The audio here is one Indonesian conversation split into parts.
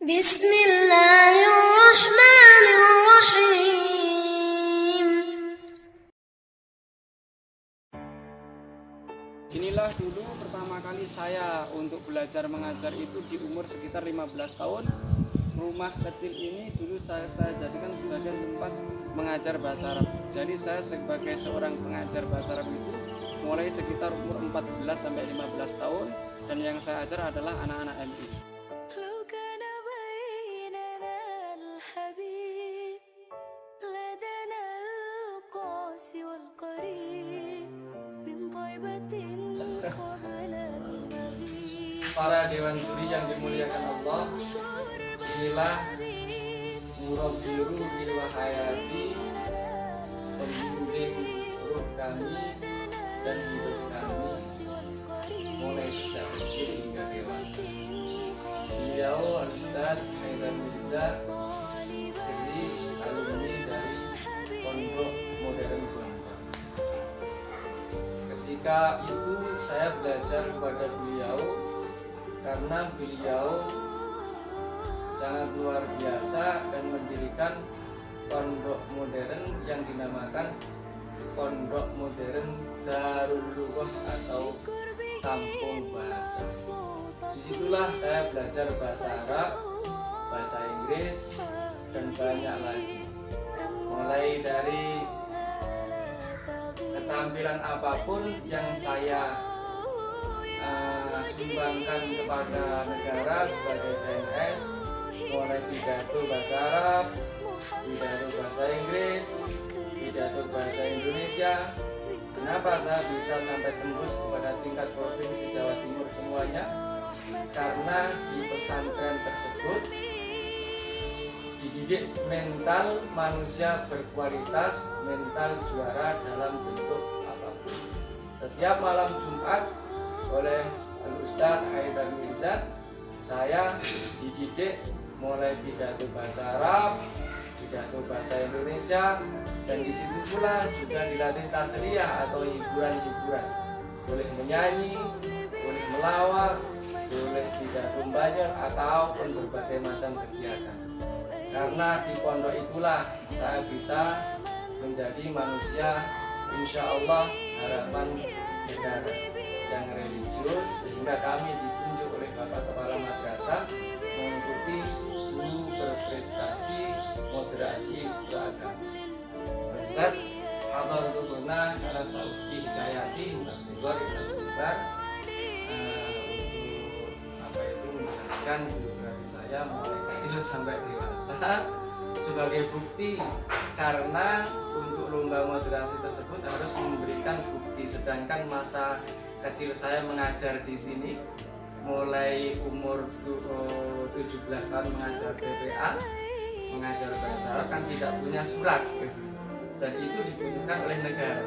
Bismillahirrahmanirrahim. Inilah dulu pertama kali saya untuk belajar mengajar itu di umur sekitar 15 tahun. Rumah kecil ini dulu saya jadikan sebagai tempat mengajar bahasa Arab. Jadi saya sebagai seorang pengajar bahasa Arab itu mulai sekitar umur 14 sampai 15 tahun, dan yang saya ajar adalah anak-anak MI. Para dewan juri yang dimuliakan Allah, inilah murabbiru bil hayati, pembimbing ruh kami dan hidup kami mulai sejak kecil hingga dewasa. Beliau Al-Ustaz Haidar Mirza, dari alumni dari Pondok Modern Gontor. Ketika itu saya belajar kepada beliau karena beliau sangat luar biasa dan mendirikan pondok modern yang dinamakan Pondok Modern Darul Lughah atau Kampung Bahasa. Disitulah saya belajar bahasa Arab, bahasa Inggris, dan banyak lagi. Mulai dari ketampilan apapun yang saya sumbangkan kepada negara sebagai PNS, mulai pidato bahasa Arab, pidato bahasa Inggris, pidato bahasa Indonesia. Kenapa saya bisa sampai tembus kepada tingkat provinsi Jawa Timur semuanya? Karena di pesantren tersebut dididik mental manusia berkualitas, mental juara dalam bentuk apapun. Setiap malam Jumat oleh Al-Ustaz Haidar Mirza, saya dididik mulai pidato bahasa Arab, pidato bahasa Indonesia, dan di situ pula juga dilatih tasliyah atau hiburan-hiburan. Boleh menyanyi, boleh melawak, boleh pidato banyak ataupun berbagai macam kegiatan. Karena di pondok itulah saya bisa menjadi manusia, insya Allah harapan negara yang religius, sehingga kami ditunjuk oleh Bapak Kepala Madrasah mengikuti guru berprestasi moderasi beragama. Ustaz Hadar Rukuna ala Sauti Hidayati Masjidwar Iqbar untuk menjelaskan biografi saya mulai kecil sampai dewasa sebagai bukti, karena untuk lomba moderasi tersebut harus memberikan bukti. Sedangkan masa kecil saya mengajar di sini mulai umur 17 tahun mengajar PPA, mengajar bahasa Arab, kan tidak punya surat, dan itu dibutuhkan oleh negara.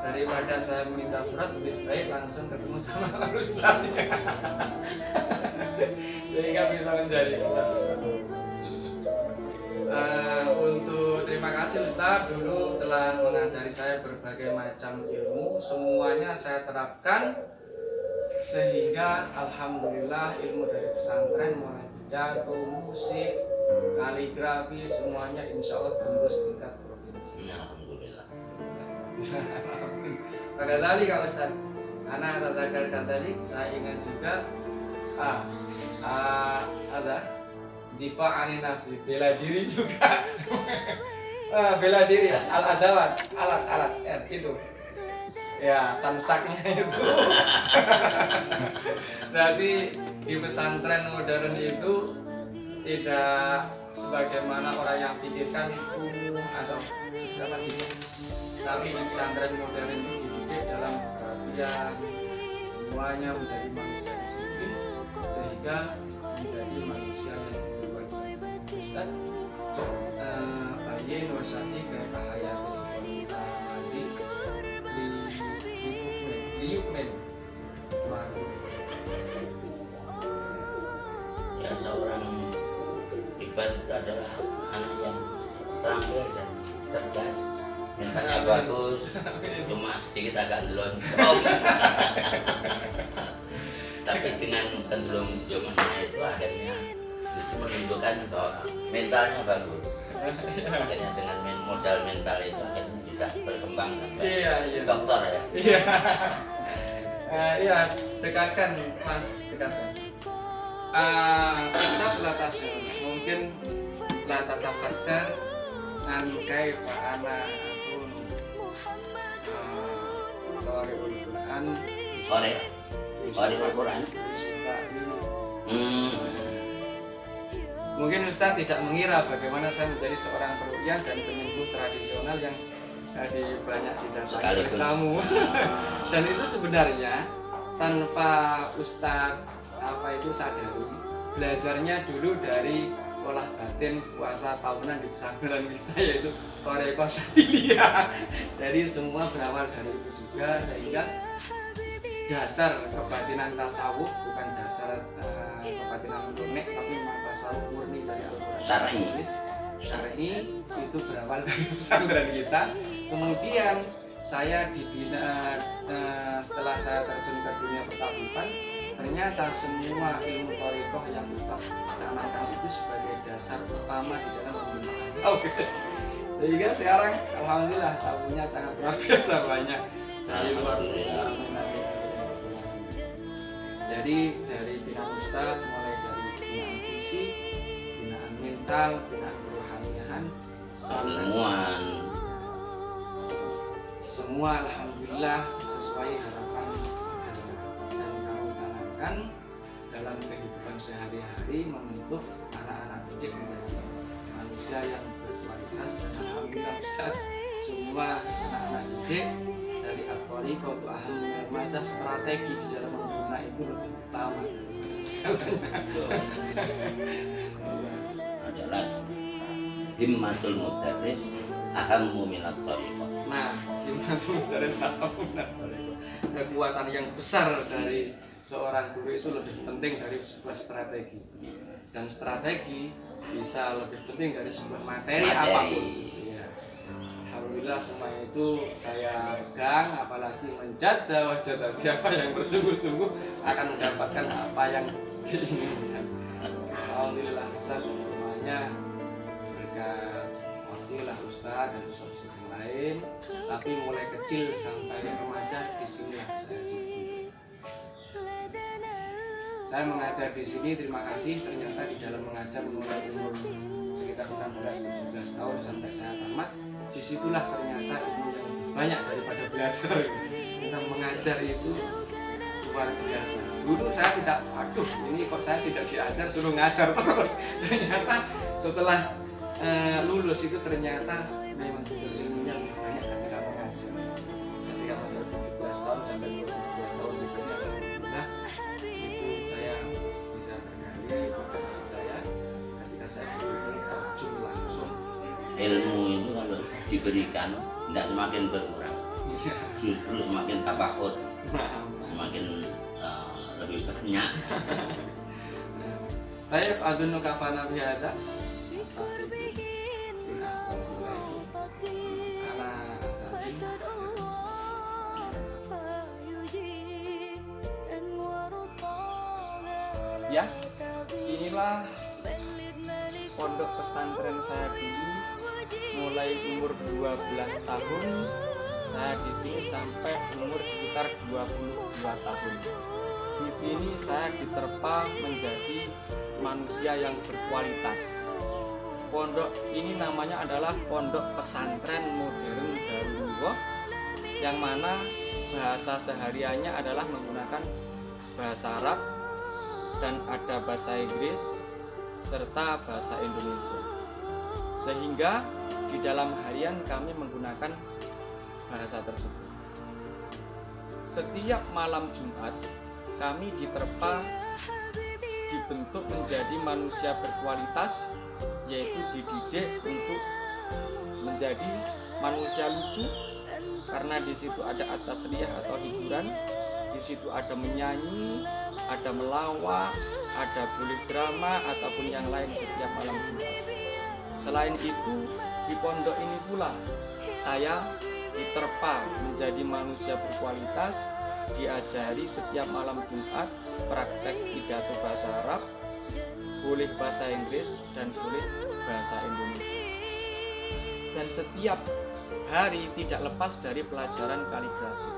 Daripada saya meminta surat, lebih baik langsung ketemu sama Ustaznya sehingga bisa menjadi Ustaz. Untuk terima kasih Ustaz dulu telah mengajari saya berbagai macam ilmu, semuanya saya terapkan sehingga alhamdulillah ilmu dari pesantren mulai pidato, musik, kaligrafi, semuanya insya Allah tembus tingkat provinsi. Alhamdulillah. Pada tadi kalau Ustaz anak katakan tadi, saya ingat juga ada difa'ani nafsi, bela diri juga. Bela diri, alat-alat, alat-alat itu. Ya, samsaknya itu. Berarti di pesantren modern itu tidak sebagaimana orang yang pikirkan itu atau seberapa gitu. Tapi di pesantren modern itu dididik dalam perhatian, semuanya menjadi manusia disiplin sehingga menjadi manusia yang berkualitas. Ustaz, bayin wasati kayak hayat mati liukmen. Ya, seorang ibadah itu adalah anak yang terampil dan cerdas. Mentalnya bagus, cuma sedikit agak delon. Tapi dengan kendulung zamannya itu akhirnya justru menunjukkan bahwa mentalnya bagus. Makanya dengan modal mental itu akhirnya bisa berkembang sampai Iya, iya. dokter ya. Iya. Iya, dekatkan Mas, dekatkan. Ustaz la tasyur, mungkin la tatafakkar an kaifa ana akun qari'ul Quran Qari Al-Quran. Mungkin Ustaz tidak mengira bagaimana saya menjadi seorang peruqyah dan penyembuh tradisional yang tadi banyak didatangi oleh Sekaligus. tamu. Dan itu sebenarnya tanpa Ustaz itu sadari, belajarnya dulu dari olah batin puasa tahunan di pesantren kita, yaitu Thariqah Syadiliyah. Jadi semua berawal dari itu juga, sehingga dasar kebatinan tasawuf bukan dasar kebatinan murni, tapi memang tasawuf murni dari Al-Quran syar'i itu berawal dari pesantren kita. Kemudian saya dibina setelah saya terjun ke dunia pertabiban, ternyata semua ilmu thariqah yang Ustaz canangkan itu sebagai dasar utama di dalam membina. Sehingga sekarang alhamdulillah tamunya sangat luar biasa banyak dari luar Jadi dari binaan Ustaz, mulai dari binaan fisik, binaan mental, binaan kerohanian, semua alhamdulillah sesuai harapan dan kami tanamkan dalam kehidupan sehari-hari, membentuk anak-anak didik menjadi manusia yang berkualitas. Dan alhamdulillah Ustaz, semua anak-anak didik dari At-Thariqah itu ahli strategi di dalam membina itu lebih utama daripada segalanya. Adalah himmatul mudarris ahammu minat thariqah. Nah, himmatul mudarris ahammu minat thariqah. Kekuatan yang besar dari seorang guru itu lebih penting dari sebuah strategi. Dan strategi bisa lebih penting dari sebuah materi. Apapun. Ya. Alhamdulillah semua itu saya pegang, apalagi menjaga wajah siapa yang bersungguh-sungguh akan mendapatkan apa yang diinginkan. Alhamdulillah Ustaz, semuanya berkat wasilah Ustaz dan Ustaz yang lain, tapi mulai kecil sampai remaja di sini saya mengajar di sini. Terima kasih, ternyata di dalam mengajar mulai umur sekitar 16-17 tahun sampai saya tamat, disitulah ternyata ilmu yang banyak daripada belajar. Kita mengajar itu luar biasa. Dulu saya tidak, ini kok saya tidak diajar, suruh ngajar terus. Ternyata setelah lulus itu ternyata memang betul ilmunya lebih banyak ketika mengajar. Ketika mengajar 17 tahun sampai 22 tahun di sini, alhamdulillah itu saya bisa tergali potensi saya ketika saya betul-betul terjun langsung. Ilmu itu kalau diberikan tidak semakin berkurang, justru semakin tabahut, semakin lebih banyak. Baik, azunnu kafana bihada. Ya, inilah pondok pesantren saya dulu. Mulai umur 12 tahun saya di sini sampai umur sekitar 22 tahun. Di sini saya diterpa menjadi manusia yang berkualitas. Pondok ini namanya adalah Pondok Pesantren Modern Darulullah, yang mana bahasa sehariannya adalah menggunakan bahasa Arab dan ada bahasa Inggris serta bahasa Indonesia. Sehingga di dalam harian kami menggunakan bahasa tersebut. Setiap malam Jumat kami diterpa dibentuk menjadi manusia berkualitas, yaitu dididik untuk menjadi manusia lucu, karena di situ ada at-tasliyah atau hiburan, di situ ada menyanyi, ada melawak, ada boleh drama ataupun yang lain setiap malam Jumat. Selain itu, di pondok ini pula saya diterpa menjadi manusia berkualitas, diajari setiap malam Jumat praktek pidato bahasa Arab, boleh bahasa Inggris dan boleh bahasa Indonesia. Dan setiap hari tidak lepas dari pelajaran kaligrafi.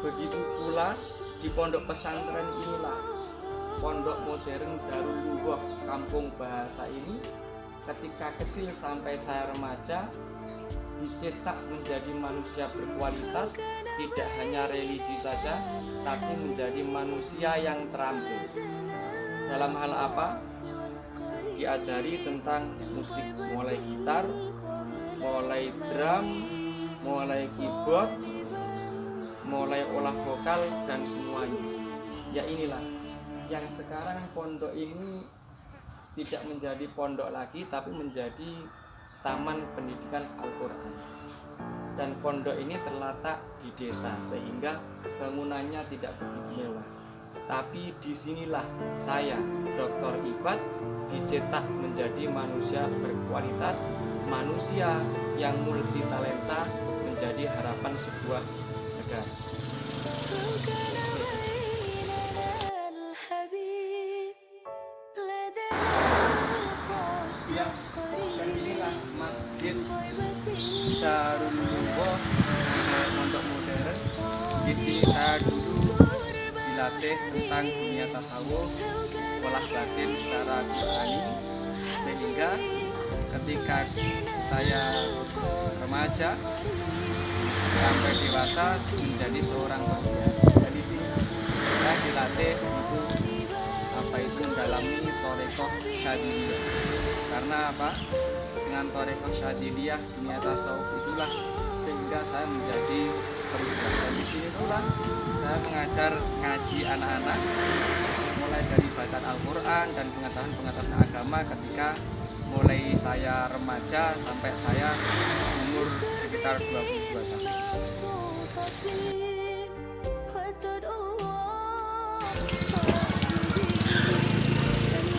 Begitu pula di pondok pesantren inilah, pondok modern Darul Lughah Kampung Bahasa ini, ketika kecil sampai saya remaja dicetak menjadi manusia berkualitas, tidak hanya religi saja, tapi menjadi manusia yang terampil. Dalam hal apa? Diajari tentang musik, mulai gitar, mulai drum, mulai keyboard, mulai olah vokal, dan semuanya. Ya inilah yang sekarang pondok ini tidak menjadi pondok lagi, tapi menjadi Taman Pendidikan Al-Quran. Dan pondok ini terletak di desa, sehingga bangunannya tidak begitu mewah. Tapi disinilah saya, Dr. Ibad, dicetak menjadi manusia berkualitas, manusia yang multi talenta, menjadi harapan sebuah negara. Ya, dan inilah Masjid Darul Lughah Pondok Modern. Di sini saya dulu dilatih tentang dunia tasawuf, olah batin secara Qur'ani, sehingga ketika saya remaja sampai dewasa menjadi seorang pemuda. Dan di sini saya dilatih untuk mendalami Thariqah Syadziliyah. Karena apa? Dengan Thariqah Syadziliyah dunia tasawuf itulah sehingga saya menjadi pemuda. Dan di sini pula saya mengajar ngaji anak-anak, mulai dari bacaan Al-Quran dan pengetahuan agama ketika mulai saya remaja sampai saya umur sekitar 22 tahun.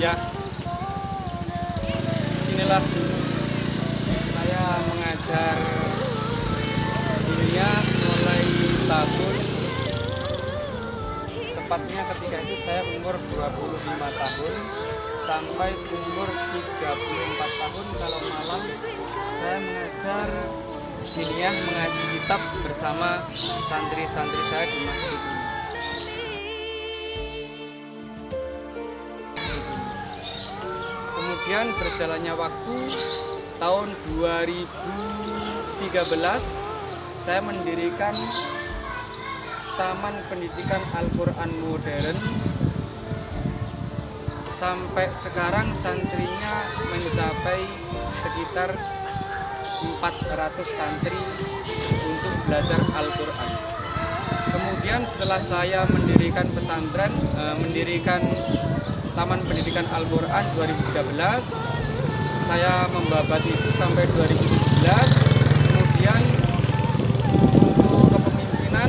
Ya, disinilah saya mengajar dunia mulai tahun, tepatnya ketika itu saya umur 25 tahun sampai umur 34 tahun. Kalau malam saya mengajar diniyah, mengaji kitab bersama santri-santri saya di masjid ini. Kemudian berjalannya waktu, tahun 2013 saya mendirikan Taman Pendidikan Al-Quran Modern. Sampai sekarang santrinya mencapai sekitar 400 santri untuk belajar Al-Quran. Kemudian setelah saya mendirikan pesantren, mendirikan Taman Pendidikan Al-Quran 2013, saya membabat itu sampai 2017. Kemudian untuk kepemimpinan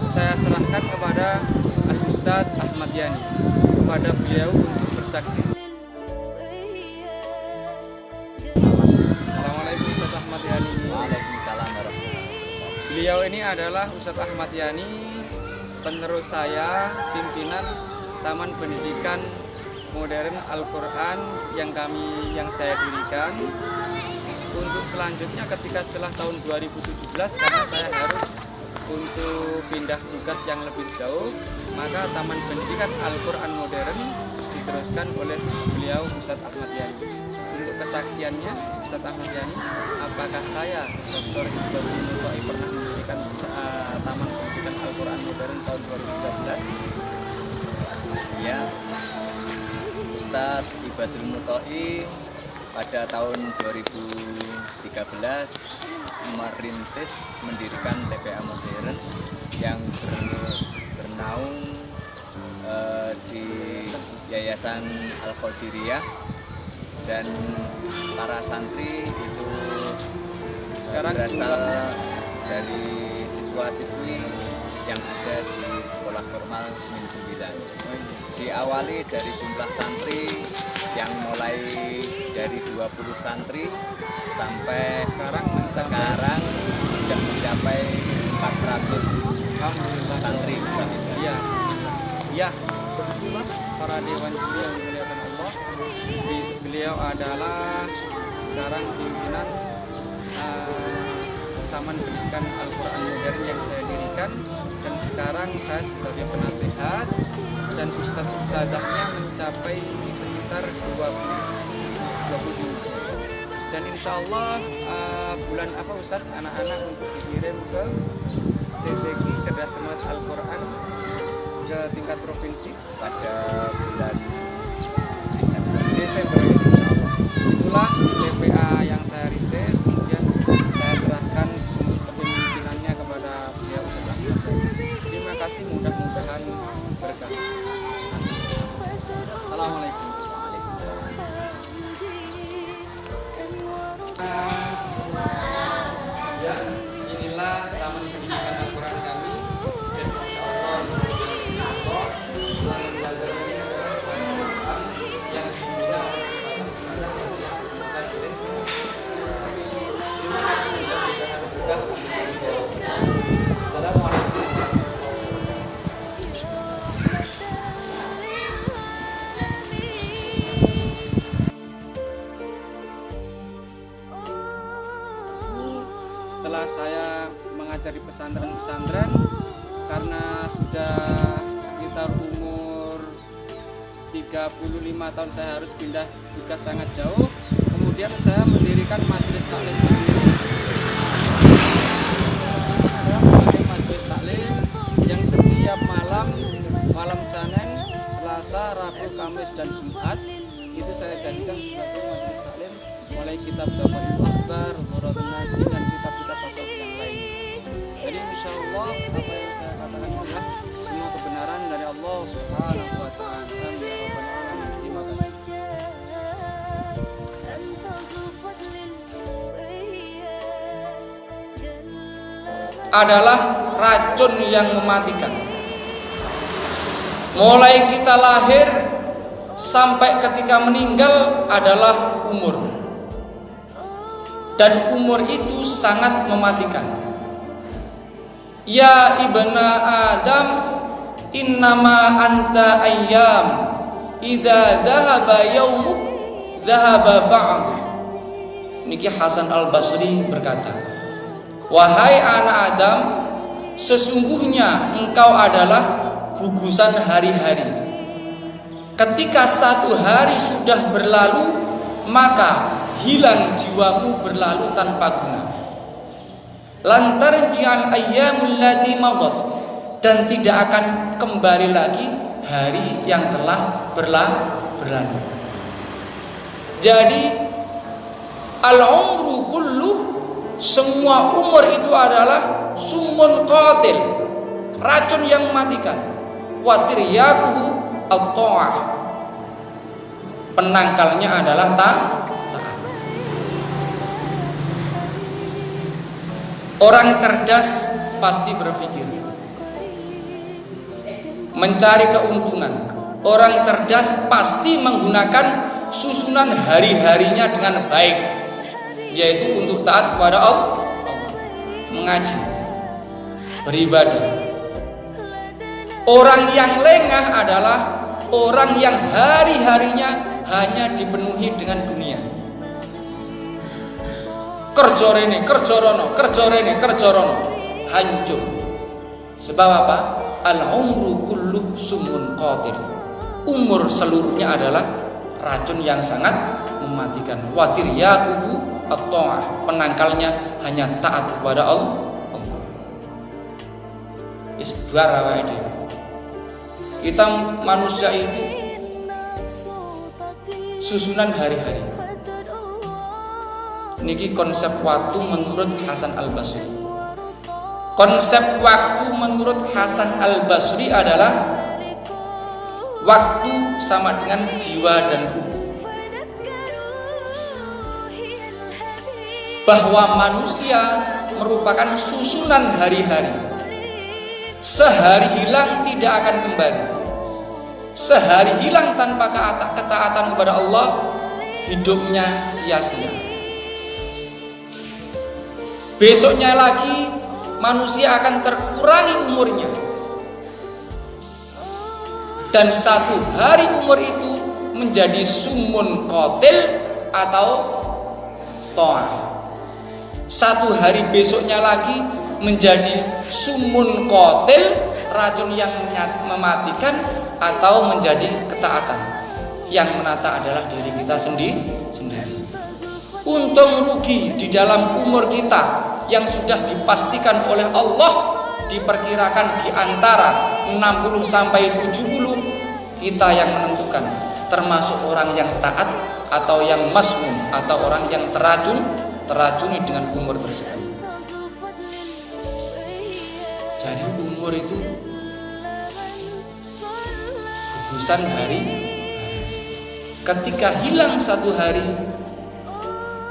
saya serahkan kepada Al-Ustadz Ahmad Yani, kepada beliau untuk bersaksi. Assalamualaikum Ustadz Ahmad Yani. Waalaikumsalam warahmatullahi wabarakatuh. Beliau ini adalah Ustadz Ahmad Yani, penerus saya, pimpinan Taman Pendidikan Modern Al-Quran yang saya dirikan. Untuk selanjutnya ketika setelah tahun 2017, karena saya harus untuk pindah tugas yang lebih jauh, maka Taman Pendidikan Al-Quran Modern diteruskan oleh beliau Ustadz Ahmad Yani. Untuk kesaksiannya Ustadz Ahmad Yani, apakah saya Dr. Ibadul Muto'i pernah mendirikan Taman Pendidikan Al-Quran Modern tahun 2013? Ya, Ustadz Ibadul Muto'i pada tahun 2013 merintis mendirikan TPA Modern yang bernaung di Yayasan Al-Qadiriyah, dan para santri itu Sekarang berasal dari siswa-siswi yang ada di sekolah formal Min 9. Diawali dari jumlah santri yang mulai dari 20 santri sampai sekarang sudah mencapai 400 santri. Iya, begitulah para dewan juri yang dimuliakan Allah. Allah. Beliau adalah sekarang pimpinan Taman Pendidikan Al-Quran Modern yang saya dirikan, dan sekarang saya sebagai penasehat dan ustadz-ustadzahnya mencapai sekitar 20. Dan insya Allah bulan apa Ustadz anak-anak untuk dikirim ke CCQ Cerdas Semangat Al-Quran ke tingkat provinsi pada bulan Desember ini, insya Allah. Itulah TPA yang saya rintis, kemudian saya serahkan kepemimpinannya kepada beliau Ustadz. Terima kasih, mudah-mudahan berkah. Assalamualaikum. Ya, inilah Taman Pendidikan Al-Quran kami, dan insya Allah semoga selalu belajar yang dimudah terima kasih. Assalamualaikum. Setelah saya mengajari pesantren-pesantren, karena sudah sekitar umur 35 tahun saya harus pindah juga sangat jauh, kemudian saya mendirikan majelis taklim sendiri. Adalah majelis taklim yang setiap malam Senin, Selasa, Rabu, Kamis, dan Jumat itu saya jadikan sebagai majelis taklim, mulai kitab Dawaul Akhbar, Muradun Nasi, dan kitab-kitab tasawuf yang lain. Jadi insya Allah apa yang saya katakan adalah semua kebenaran dari Allah Subhanahu wa Ta'ala. Amin ya rabbal alamin. Terima kasih. Adalah racun yang mematikan. Mulai kita lahir sampai ketika meninggal adalah umur. Dan umur itu sangat mematikan. Ya ibna Adam, innama anta ayyam, idza dhahaba yaumuk dhahaba ba'du. Niki Hasan Al-Basri berkata, wahai anak Adam, sesungguhnya engkau adalah gugusan hari-hari. Ketika satu hari sudah berlalu, maka hilang jiwamu berlalu tanpa guna. Lantar ji'al ayyamul lati madat, dan tidak akan kembali lagi hari yang telah berlalu. Jadi al-umru kullu, semua umur itu adalah sumun qatil, racun yang mematikan. Wa tiryaquhu at-ta'ah, penangkalnya adalah taat. Orang cerdas pasti berpikir mencari keuntungan. Orang cerdas pasti menggunakan susunan hari-harinya dengan baik, yaitu untuk taat kepada Allah, mengaji, beribadah. Orang yang lengah adalah orang yang hari-harinya hanya dipenuhi dengan dunia. Kerja rene, kerja rono, kerja rene, kerja rono, hancur. Sebab apa? Al-umru kullu sumun qatil. Umur seluruhnya adalah racun yang sangat mematikan. Watir yaqubu at-ta'ah, penangkalnya hanya taat kepada Allah. Isbar awake dhewe. Kita manusia itu susunan hari-hari. Niki konsep waktu menurut Hasan Al-Basri. Konsep waktu menurut Hasan Al-Basri adalah waktu sama dengan jiwa dan ruh. Bahwa manusia merupakan susunan hari-hari. Sehari hilang tidak akan kembali. Sehari hilang tanpa ketaatan kepada Allah, hidupnya sia-sia. Besoknya lagi manusia akan terkurangi umurnya. Dan satu hari umur itu menjadi sumun qatil atau to'ah. 1 hari besoknya lagi menjadi sumun qatil, racun yang mematikan, atau menjadi ketaatan. Yang menata adalah diri kita sendiri. Untung rugi di dalam umur kita yang sudah dipastikan oleh Allah diperkirakan di antara 60 sampai 70, kita yang menentukan termasuk orang yang taat atau yang masmum atau orang yang teracuni dengan umur tersebut. Jadi umur itu gugusan hari. Ketika hilang 1 hari,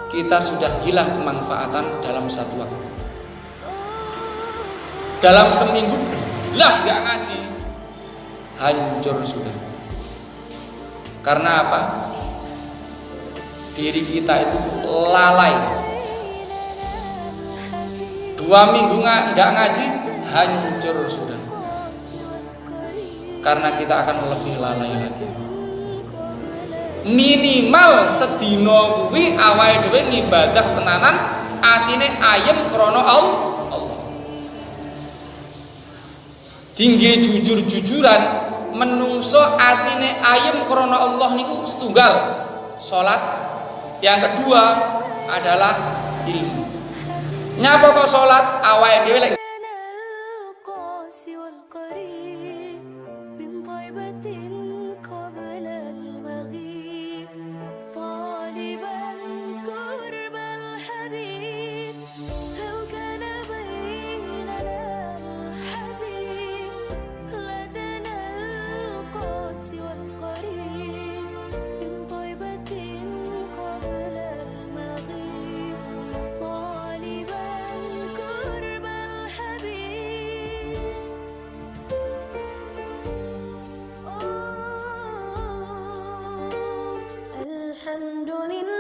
kita sudah hilang kemanfaatan dalam 1 waktu. Dalam seminggu 12 gak ngaji, hancur sudah. Karena apa? Diri kita itu lalai. 2 minggu gak ngaji, hancur sudah. Karena kita akan lebih lalai lagi. Minimal sedina kuwi awake dhewe ngibadah tenanan, atine ayem krana Allah. Dingge jujur-jujuran, menungso atine ayem krana Allah niku setunggal, salat. Yang kedua adalah ilmu. Nyapa kok salat awake dhewe lek الحمد لله